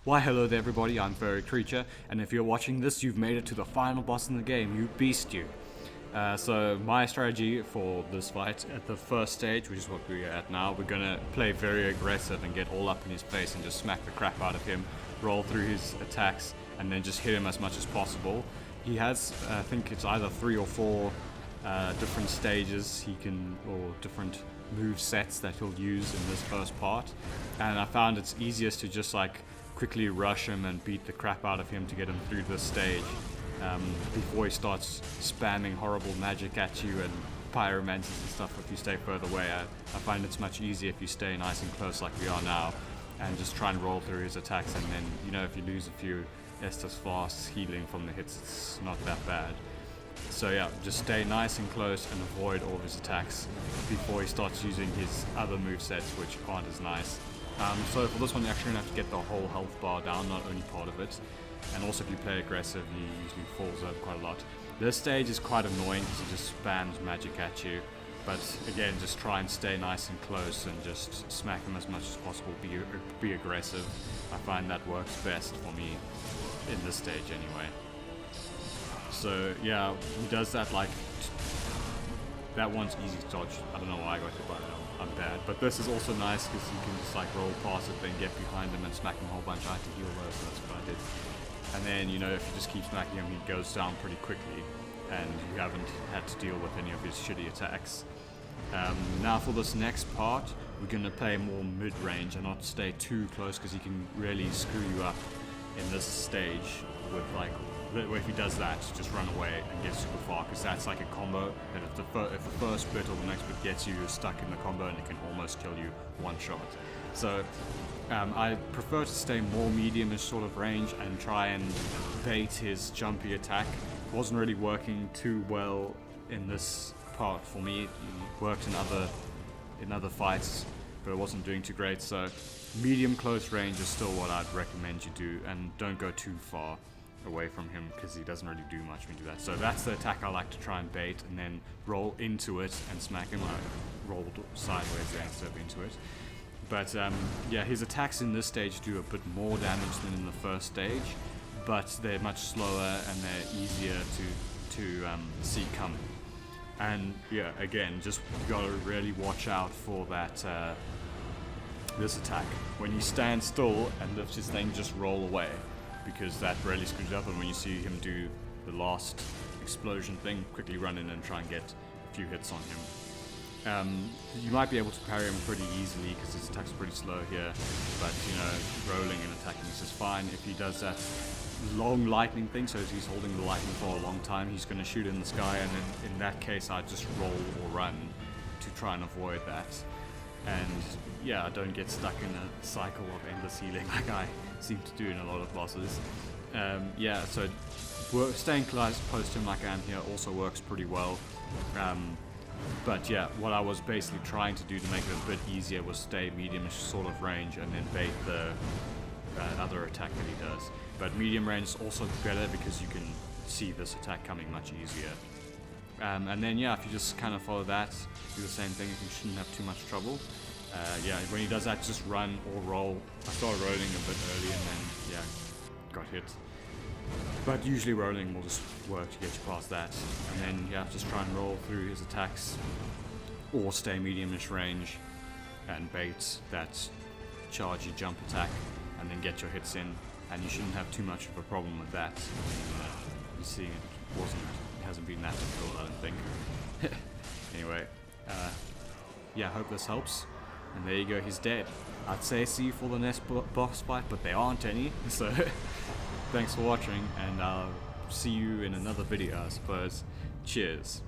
Why hello there everybody, I'm Furry Creature, and if you're watching this, you've made it to the final boss in the game, you beast you. So my strategy for this fight at the first stage, which is what we're at now, we're gonna play very aggressive and get all up in his face and just smack the crap out of him, roll through his attacks, and then just hit him as much as possible. He has, I think it's either 3 or 4 different stages he can, or different move sets that he'll use in this first part, and I found it's easiest to just like quickly rush him and beat the crap out of him to get him through this stage before he starts spamming horrible magic at you and pyromancies and stuff. If you stay further away, I find it's much easier if you stay nice and close like we are now and just try and roll through his attacks, and then, you know, if you lose a few Estus flasks healing from the hits, it's not that bad. So yeah, just stay nice and close and avoid all of his attacks before he starts using his other movesets, which aren't as nice. So for this one, you're actually going to have to get the whole health bar down, not only part of it. And also if you play aggressive, he usually falls over quite a lot. This stage is quite annoying because he just spams magic at you. But again, just try and stay nice and close and just smack him as much as possible, be aggressive. I find that works best for me in this stage anyway. So yeah, he does that like... that one's easy to dodge. I don't know why I got hit by that. I'm bad. But this is also nice because you can just like roll past it, then get behind him and smack him a whole bunch. I had to heal though, so that's what I did. And then, you know, if you just keep smacking him, he goes down pretty quickly and you haven't had to deal with any of his shitty attacks. Now for this next part, we're going to play more mid-range and not stay too close because he can really screw you up in this stage with like... if he does that, just run away and get super far, because that's like a combo that if the first bit or the next bit gets you, you're stuck in the combo and it can almost kill you one shot. So I prefer to stay more medium-ish sort of range and try and bait his jumpy attack. It wasn't really working too well in this part for me. It worked in other fights, but it wasn't doing too great. So medium close range is still what I'd recommend you do, and don't go too far away from him because he doesn't really do much when you do that. So that's the attack I like to try and bait and then roll into it and smack him. I rolled sideways there instead of into it. But yeah, his attacks in this stage do a bit more damage than in the first stage, but they're much slower and they're easier to see coming. And yeah, again, just gotta really watch out for that this attack. When he stands still and lifts his thing, just roll away, because that really screws up. And when you see him do the last explosion thing, quickly run in and try and get a few hits on him. You might be able to parry him pretty easily because his attack's pretty slow here, but you know, rolling and attacking is just fine. If he does that long lightning thing, so if he's holding the lightning for a long time, he's going to shoot in the sky, and in that case I'd just roll or run to try and avoid that. And yeah, I don't get stuck in a cycle of endless healing like I seem to do in a lot of bosses. Yeah, so staying close to him like I am here also works pretty well. But yeah, what I was basically trying to do to make it a bit easier was stay medium-ish sort of range and then bait the other attack that he does. But medium range is also better because you can see this attack coming much easier. And then yeah, if you just kind of follow that, do the same thing, you shouldn't have too much trouble. Yeah, when he does that, just run or roll. I started rolling a bit early and then yeah, got hit. But usually rolling will just work to get you past that. And then yeah, just try and roll through his attacks or stay medium-ish range and bait that chargey jump attack and then get your hits in, and you shouldn't have too much of a problem with that. You see, it hasn't been that difficult, I don't think. Anyway, yeah, I hope this helps. And there you go, he's dead. I'd say see you for the next boss fight, but there aren't any, so thanks for watching, and I'll see you in another video, I suppose. Cheers.